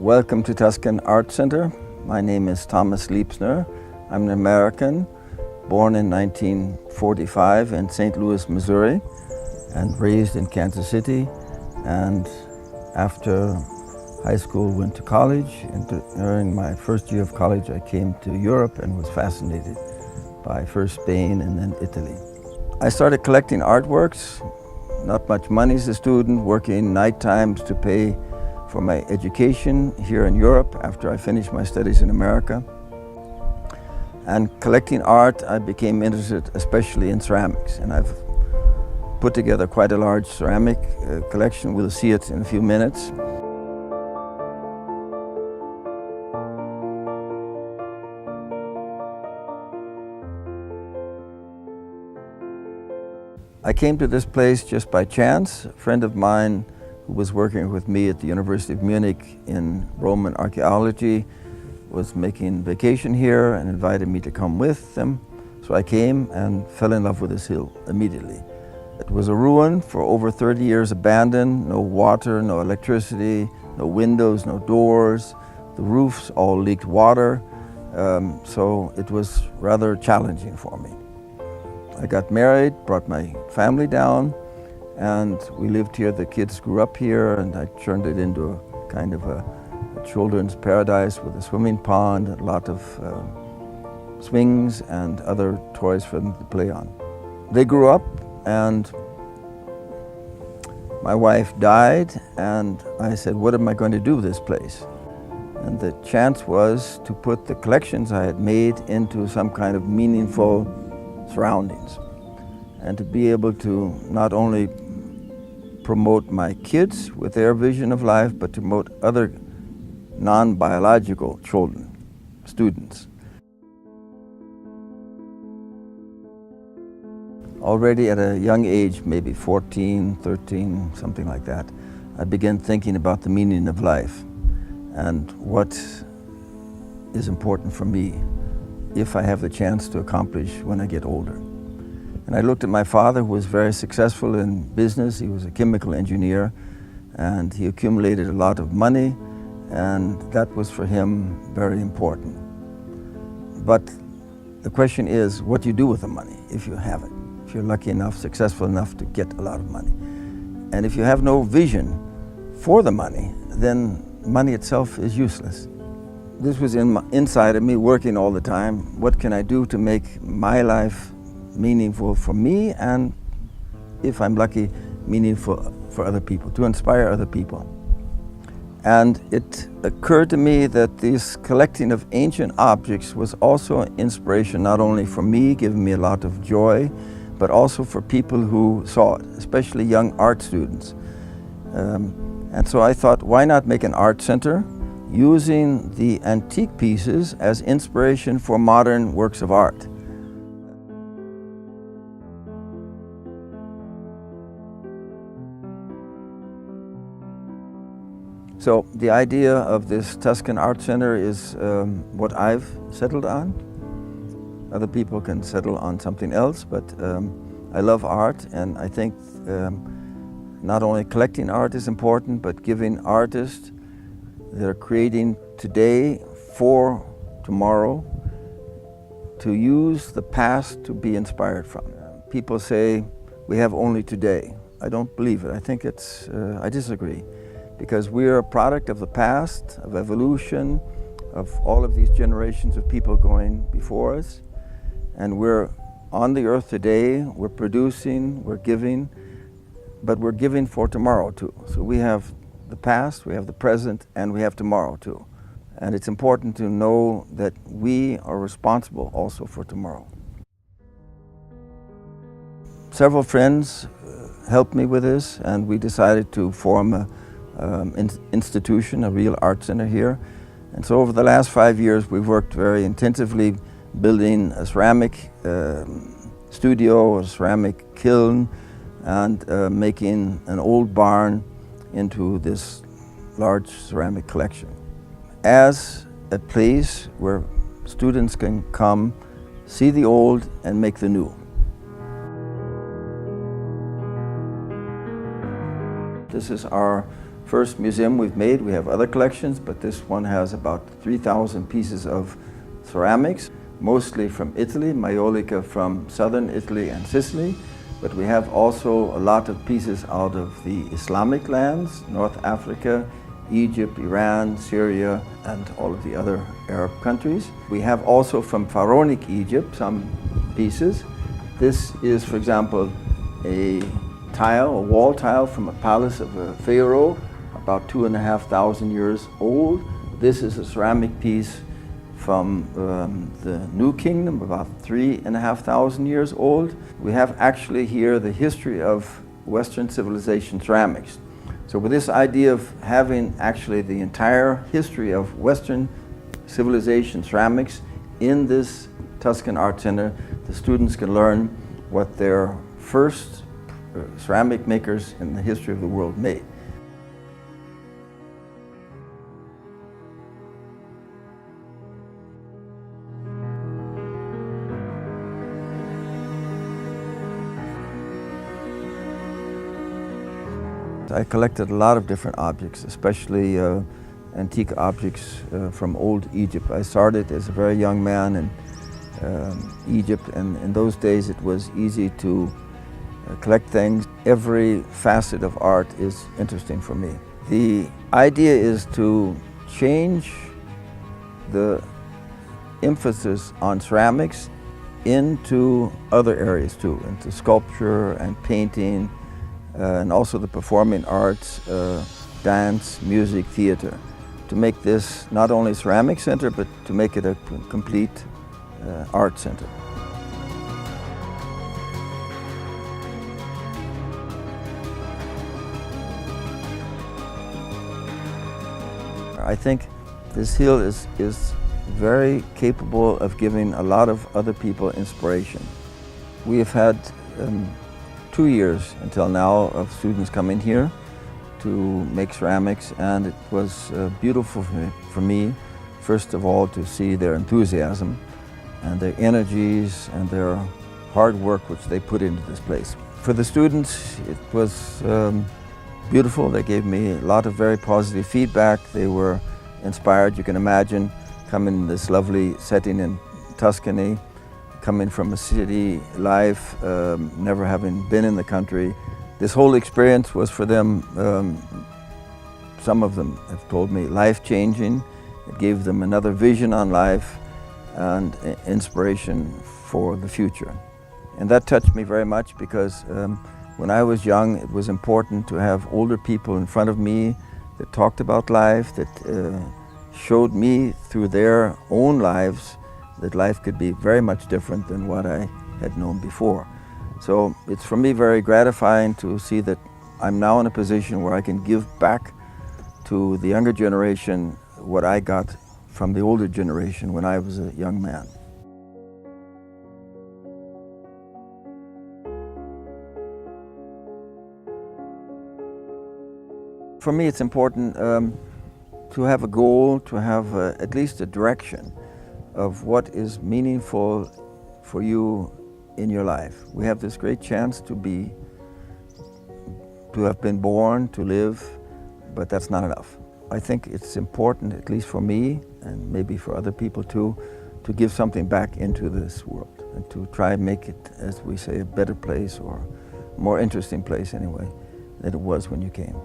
Welcome to Tuscan Art Center. My name is Thomas Liepsner. I'm an American, born in 1945 in St. Louis, Missouri, and raised in Kansas City. And after high school, went to college. And during my first year of college, I came to Europe and was fascinated by first Spain and then Italy. I started collecting artworks, not much money as a student, working night times to pay for my education here in Europe after I finished my studies in America. And collecting art, I became interested especially in ceramics, and I've put together quite a large ceramic collection. We'll see it in a few minutes. I came to this place just by chance. A friend of mine who was working with me at the University of Munich in Roman archaeology was making vacation here and invited me to come with them. So I came and fell in love with this hill immediately. It was a ruin for over 30 years, abandoned, no water, no electricity, no windows, no doors. The roofs all leaked water, so it was rather challenging for me. I got married, brought my family down, and we lived here. The kids grew up here, and I turned it into a kind of a children's paradise with a swimming pond, a lot of swings and other toys for them to play on. They grew up, and my wife died, and I said, what am I going to do with this place? And the chance was to put the collections I had made into some kind of meaningful surroundings, and to be able to not only promote my kids with their vision of life, but to promote other non-biological children, students. Already at a young age, maybe 14, 13, something like that, I began thinking about the meaning of life and what is important for me if I have the chance to accomplish when I get older. And I looked at my father, who was very successful in business. He was a chemical engineer, and he accumulated a lot of money, and that was for him very important. But the question is, what do you do with the money if you have it? If you're lucky enough, successful enough to get a lot of money. And if you have no vision for the money, then money itself is useless. This was inside of me, working all the time. What can I do to make my life meaningful for me, and if I'm lucky, meaningful for other people, to inspire other people? And it occurred to me that this collecting of ancient objects was also an inspiration not only for me, giving me a lot of joy, but also for people who saw it, especially young art students. And so I thought, why not make an art center using the antique pieces as inspiration for modern works of art? So the idea of this Tuscan Art Center is what I've settled on. Other people can settle on something else, but I love art, and I think not only collecting art is important, but giving artists that are creating today for tomorrow to use the past to be inspired from. People say we have only today. I don't believe it. I think it's, I disagree. Because we are a product of the past, of evolution, of all of these generations of people going before us. And we're on the earth today, we're producing, we're giving, but we're giving for tomorrow too. So we have the past, we have the present, and we have tomorrow too. And it's important to know that we are responsible also for tomorrow. Several friends helped me with this, and we decided to form a institution, a real art center here. And so over the last 5 years, we've worked very intensively building a ceramic studio, a ceramic kiln, and making an old barn into this large ceramic collection. As a place where students can come, see the old and make the new. This is our first museum we've made. We have other collections, but this one has about 3,000 pieces of ceramics, mostly from Italy, maiolica from southern Italy and Sicily. But we have also a lot of pieces out of the Islamic lands, North Africa, Egypt, Iran, Syria, and all of the other Arab countries. We have also from Pharaonic Egypt some pieces. This is, for example, a wall tile from a palace of a pharaoh, about 2,500 years old. This is a ceramic piece from the New Kingdom, about 3,500 years old. We have actually here the history of Western civilization ceramics. So with this idea of having actually the entire history of Western civilization ceramics in this Tuscan Art Center, the students can learn what their first ceramic makers in the history of the world made. I collected a lot of different objects, especially antique objects from old Egypt. I started as a very young man in Egypt, and in those days it was easy to collect things. Every facet of art is interesting for me. The idea is to change the emphasis on ceramics into other areas too, into sculpture and painting, and also the performing arts, dance, music, theater, to make this not only a ceramic center, but to make it a complete art center. I think this hill is very capable of giving a lot of other people inspiration. We have had 2 years until now of students coming here to make ceramics, and it was beautiful for me, first of all, to see their enthusiasm and their energies and their hard work which they put into this place. For the students, it was beautiful. They gave me a lot of very positive feedback. They were inspired. You can imagine coming in this lovely setting in Tuscany, coming from a city life, never having been in the country. This whole experience was for them, some of them have told me, life-changing. It gave them another vision on life and inspiration for the future. And that touched me very much because when I was young, it was important to have older people in front of me that talked about life, that showed me through their own lives that life could be very much different than what I had known before. So it's for me very gratifying to see that I'm now in a position where I can give back to the younger generation what I got from the older generation when I was a young man. For me, it's important to have a goal, to have at least a direction of what is meaningful for you in your life. We have this great chance to have been born, to live, but that's not enough. I think it's important, at least for me, and maybe for other people too, to give something back into this world and to try and make it, as we say, a better place, or a more interesting place anyway, than it was when you came.